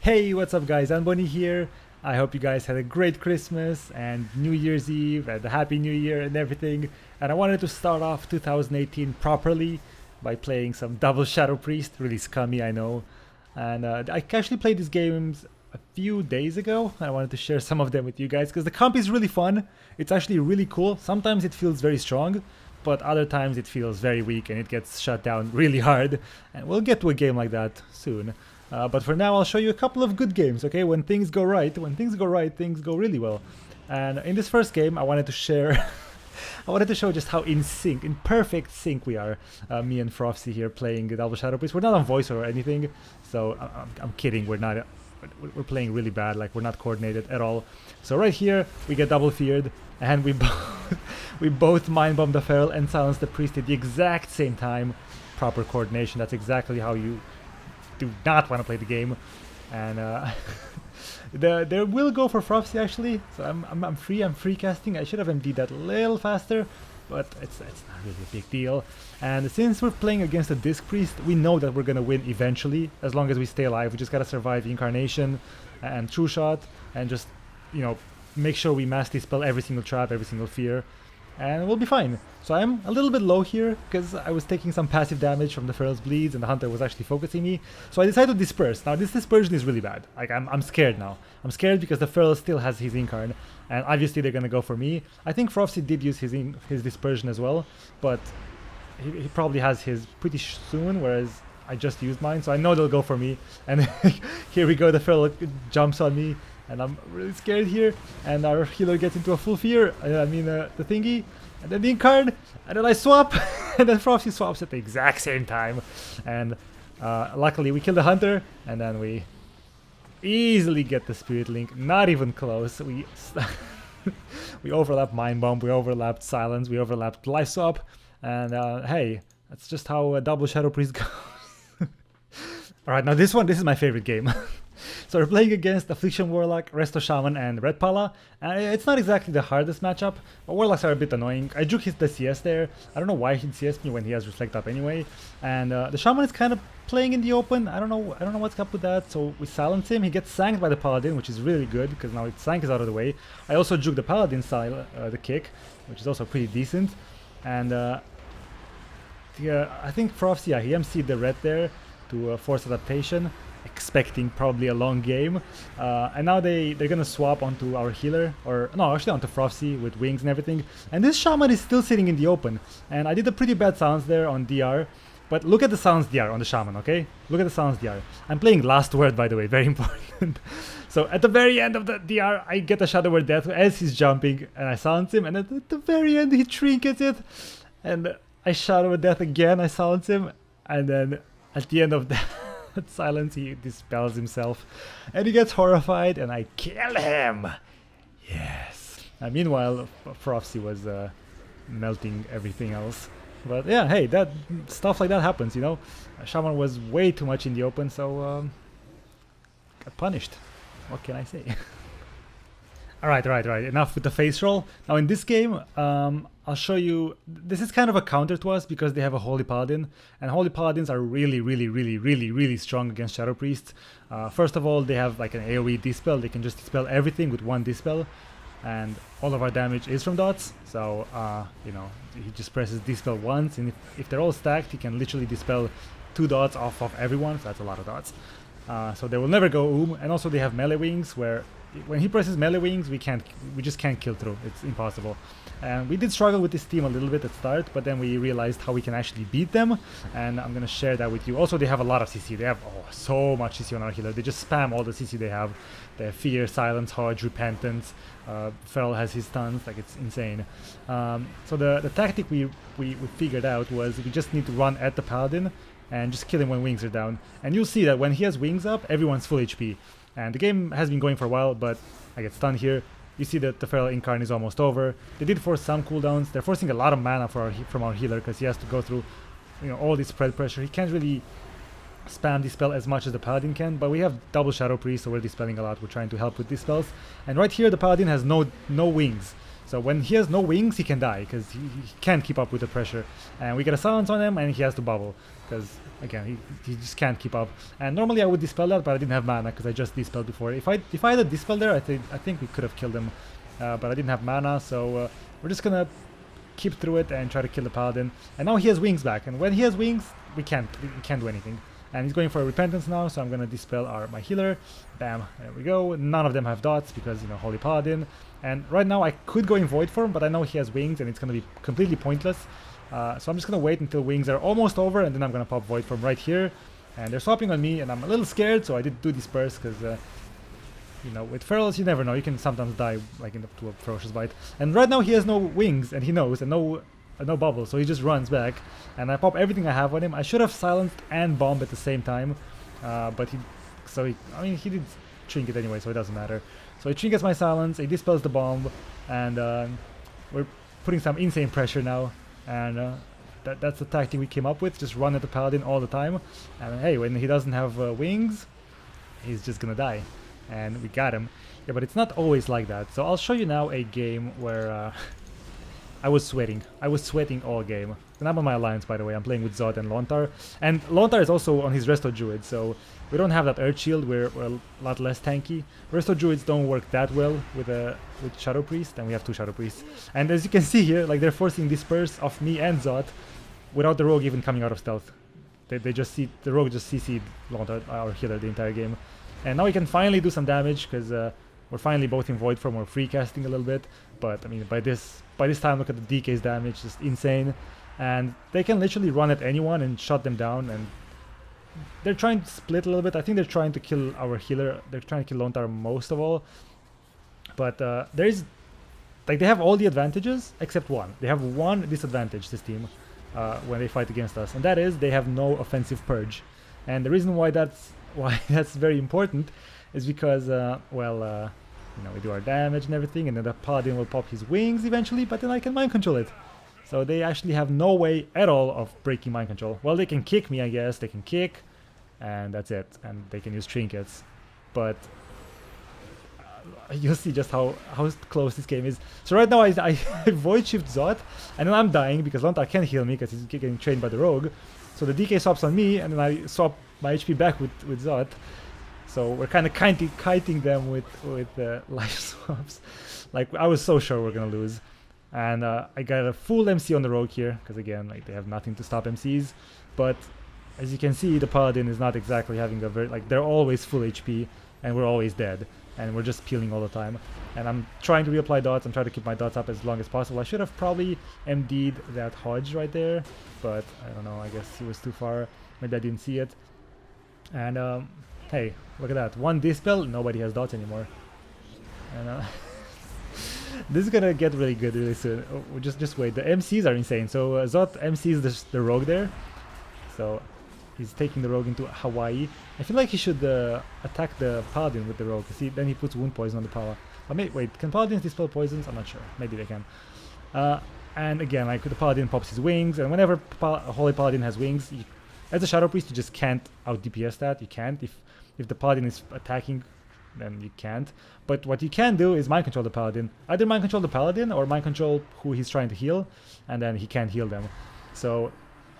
Hey, what's up guys, Anboni here. I hope you guys had a great Christmas and New Year's Eve and a Happy New Year and everything. And I wanted to start off 2018 properly by playing some Double Shadow Priest, really scummy I know. And I actually played these games a few days ago. I wanted to share some of them with you guys because the comp is really fun. It's actually really cool. Sometimes it feels very strong, but other times it feels very weak and it gets shut down really hard. And we'll get to a game like that soon. But for now, I'll show you a couple of good games, okay? When things go right, things go really well. And in this first game, I wanted to share... I wanted to show just how in sync, in perfect sync we are. Me and Frosty here playing Double Shadow Priest. We're not on voice or anything, so I'm kidding. We're not... We're playing really bad, like we're not coordinated at all. So right here, we get double feared, and we both mind bomb the Feral and silence the Priest at the exact same time. Proper coordination, that's exactly how you do not want to play the game. And there will go for Frosty actually, so I'm free casting. I should have MD'd that a little faster, but it's not really a big deal. And since we're playing against a Disc Priest, we know that we're gonna win eventually, as long as we stay alive. We just gotta survive Incarnation and True Shot, and just, you know, make sure we mass dispel every single trap, every single fear, and we'll be fine. So I'm a little bit low here, because I was taking some passive damage from the Feral's bleeds, and the Hunter was actually focusing me. So I decided to disperse. Now this dispersion is really bad. Like I'm scared now. I'm scared because the Feral still has his Incarn, and obviously they're gonna go for me. I think Frosty did use his dispersion as well, but he probably has his pretty soon, whereas I just used mine, so I know they'll go for me. And here we go, the Feral jumps on me, and I'm really scared here, and our healer gets into a full fear, I mean the thingy, and then the Incarn, and then I swap, and then Frosty swaps at the exact same time, and luckily we kill the Hunter, and then we easily get the Spirit Link, not even close. We overlapped Mind Bomb, we overlapped Silence, we overlapped Life Swap, and hey, that's just how Double Shadow Priest goes. Alright, now this is my favorite game. So we're playing against Affliction Warlock, Resto Shaman, and Red Pala. And it's not exactly the hardest matchup, but Warlocks are a bit annoying. I juke the CS there. I don't know why he'd CS me when he has Reflect up anyway. And the Shaman is kind of playing in the open. I don't know what's up with that. So we silence him. He gets sanked by the Paladin, which is really good, because now its sank is out of the way. I also juke the Paladin style, the kick, which is also pretty decent. And I think Frosty, yeah, he MC'd the red there to force adaptation, expecting probably a long game. And now they're gonna swap onto our healer, or no, actually onto Frosty with wings and everything. And this Shaman is still sitting in the open. And I did a pretty bad silence there on DR. But look at the silence DR on the Shaman, okay? Look at the silence DR. I'm playing Last Word, by the way, very important. So at the very end of the DR, I get a Shadow Word Death as he's jumping, and I silence him, and at the very end he trinkets it. And I Shadow Word Death again, I silence him, and then at the end of that silence he dispels himself. And he gets horrified, and I kill him! Yes! And meanwhile, Frosty was melting everything else. But yeah, hey, that stuff like that happens, you know. Shaman was way too much in the open, so got punished. What can I say? Alright. Enough with the face roll. Now in this game, I'll show you. This is kind of a counter to us because they have a Holy Paladin, and Holy Paladins are really strong against Shadow Priests. First of all, they have like an AoE dispel. They can just dispel everything with one dispel. And all of our damage is from dots, so you know, he just presses dispel once, and if they're all stacked, he can literally dispel 2 dots off of everyone, so that's a lot of dots. So they will never go and also they have melee wings, where when he presses melee wings, we just can't kill through. It's impossible. And we did struggle with this team a little bit at start, but then we realized how we can actually beat them, and I'm gonna share that with you. Also, they have a lot of CC. They have so much CC on our healer. They just spam all the CC they have. They have Fear, Silence, Hodge, Repentance. Feral has his stuns, like it's insane. So the tactic we figured out was we just need to run at the Paladin and just kill him when wings are down. And you'll see that when he has wings up, everyone's full HP. And the game has been going for a while, but I get stunned here. You see that the Feral Incarn is almost over. They did force some cooldowns. They're forcing a lot of mana from our healer because he has to go through, you know, all this spread pressure. He can't really spam dispel as much as the Paladin can, but we have double Shadow Priest, so we're dispelling a lot. We're trying to help with dispels. And right here, the Paladin has no wings. So when he has no wings, he can die because he can't keep up with the pressure. And we get a silence on him, and he has to bubble because again, he just can't keep up. And normally I would dispel that, but I didn't have mana because I just dispelled before. If I had a dispel there, I think we could have killed him, but I didn't have mana, so we're just gonna keep through it and try to kill the paladin. And now he has wings back, and when he has wings, we can't do anything. And he's going for a repentance now, so I'm gonna dispel my healer. Bam, there we go. None of them have dots because, you know, Holy Paladin. And right now I could go in Void form, but I know he has wings and it's gonna be completely pointless. So I'm just gonna wait until wings are almost over, and then I'm gonna pop Void form right here. And they're swapping on me, and I'm a little scared, so I did do disperse because, you know, with ferals you never know. You can sometimes die like to a ferocious bite. And right now he has no wings, and he knows, and no bubble, so he just runs back, and I pop everything I have on him. I should have silenced and bombed at the same time, but I mean, he did trinket anyway, so it doesn't matter. So he trinkets my silence, he dispels the bomb, and we're putting some insane pressure now, and that's the tactic we came up with, just run at the paladin all the time, and hey, when he doesn't have wings, he's just gonna die, and we got him. Yeah, but it's not always like that, so I'll show you now a game where I was sweating all game. And I'm on my alliance, by the way. I'm playing with Zod and Lontar. And Lontar is also on his Resto Druid, so we don't have that Earth Shield. We're a lot less tanky. Resto Druids don't work that well with Shadow Priest, and we have 2 Shadow Priests. And as you can see here, like, they're forcing Disperse off me and Zod without the Rogue even coming out of stealth. They just see the Rogue just CC'd Lontar, our healer, the entire game. And now we can finally do some damage because we're finally both in Void form. We're free casting a little bit, but I mean, by this time, look at the DK's damage, just insane. And they can literally run at anyone and shut them down, and they're trying to split a little bit. I think they're trying to kill our healer. They're trying to kill Lontar most of all. But there is, like, they have all the advantages except one. They have one disadvantage, this team, when they fight against us, and that is they have no offensive purge. And the reason why that's very important is because, you know, we do our damage and everything, and then the paladin will pop his wings eventually, but then I can mind control it. So they actually have no way at all of breaking mind control. Well, they can kick me, I guess. They can kick, and that's it. And they can use trinkets. But you'll see just how close this game is. So right now I void shift Zod, and then I'm dying because Lontar can't heal me because he's getting trained by the Rogue. So the DK swaps on me, and then I swap my HP back with Zod. So we're kind of kiting them with life swaps. Like, I was so sure we're gonna lose. And I got a full MC on the Rogue here, because again, like, they have nothing to stop MCs. But as you can see, the Paladin is not exactly having a very, like, they're always full HP, and we're always dead. And we're just peeling all the time. And I'm trying to reapply dots, and try to keep my dots up as long as possible. I should have probably MD'd that Hodge right there, but I don't know, I guess he was too far. Maybe I didn't see it. And hey, look at that. One Dispel, nobody has dots anymore. And this is gonna get really good really soon. Oh, just wait. The MCs are insane. So Zod MCs the Rogue there. So he's taking the Rogue into Hawaii. I feel like he should attack the Paladin with the Rogue. See, then he puts wound poison on the Pala. Wait, can Paladins dispel poisons? I'm not sure. Maybe they can. And again, like, the Paladin pops his wings, and whenever a Holy Paladin has wings, as a Shadow Priest, you just can't out DPS that. You can't. If the Paladin is attacking, then you can't. But what you can do is mind control the Paladin. Either mind control the Paladin or mind control who he's trying to heal, and then he can't heal them. So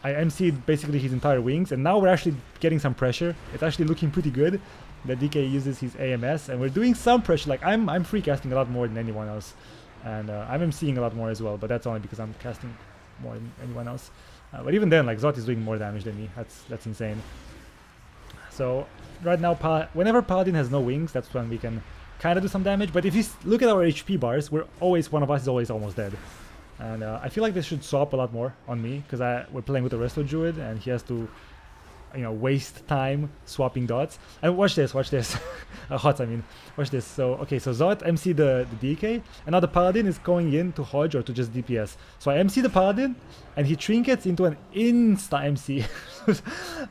I MC'd basically his entire wings, and now we're actually getting some pressure. It's actually looking pretty good. The DK uses his AMS, and we're doing some pressure. Like, I'm free casting a lot more than anyone else, and I'm MCing a lot more as well, but that's only because I'm casting more than anyone else. But even then, like, Zot is doing more damage than me. That's insane. So right now, whenever Paladin has no wings, that's when we can kind of do some damage. But if you look at our HP bars, one of us is always almost dead. And I feel like they should swap a lot more on me, because we're playing with the Resto Druid, and he has to, you know, waste time swapping dots. And watch this. Hots, I mean. Watch this. So, okay, so Zod MC the DK, and now the Paladin is going in to Hodge or to just DPS. So I MC the Paladin, and he trinkets into an insta-MC.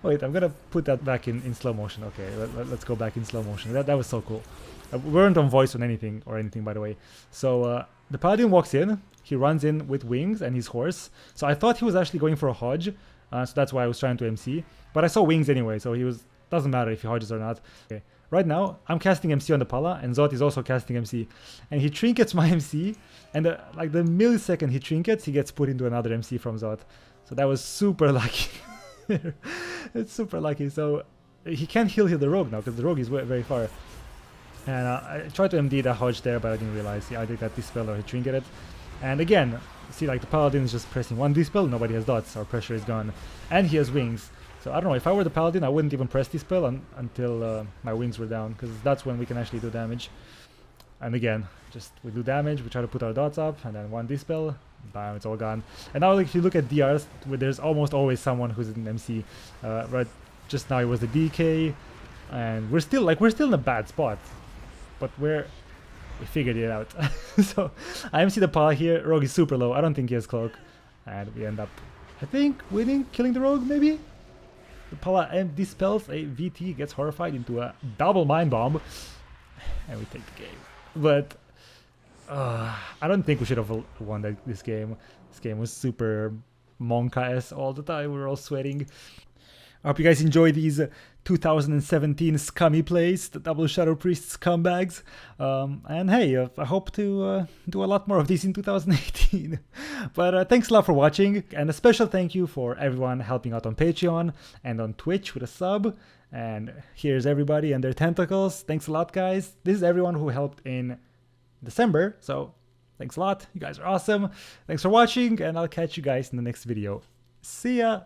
Wait, I'm gonna put that back in slow motion. Okay, let's go back in slow motion. That was so cool. We weren't on voice on anything, by the way. So the Paladin walks in, he runs in with wings and his horse. So I thought he was actually going for a Hodge, so that's why I was trying to MC. But I saw wings anyway, so doesn't matter if he Hodges or not. Okay. Right now, I'm casting MC on the Pala, and Zot is also casting MC. And he trinkets my MC, and like the millisecond he trinkets, he gets put into another MC from Zot. So that was super lucky. It's super lucky. So he can't heal the rogue now because the rogue is very far. And I tried to MD the Hodge there, but I didn't realize I did that dispel or he trinketed it. And again, see, like the paladin is just pressing one dispel, nobody has dots, our pressure is gone, and he has wings. So I don't know, if I were the paladin, I wouldn't even press dispel until my wings were down, because that's when we can actually do damage. And again, just we do damage, we try to put our dots up, and then one dispel, bam, it's all gone. And now, like, if you look at DRs, there's almost always someone who's in MC. Right, just now it was the DK, and we're still in a bad spot, but we figured it out. So I MC the Pala here. Rogue is super low. I don't think he has cloak, and we end up, I think, winning, killing the rogue maybe. The Pala dispels a VT, gets horrified into a double mind bomb, and we take the game. But I don't think we should have won this game. This game was super Monka-esque all the time. We were all sweating. I hope you guys enjoy these 2017 scummy plays, the double Shadow Priest scumbags. And hey, I hope to do a lot more of these in 2018. But thanks a lot for watching, and a special thank you for everyone helping out on Patreon and on Twitch with a sub. And here's everybody and their tentacles. Thanks a lot, guys. This is everyone who helped in December, so thanks a lot. You guys are awesome. Thanks for watching, and I'll catch you guys in the next video. See ya!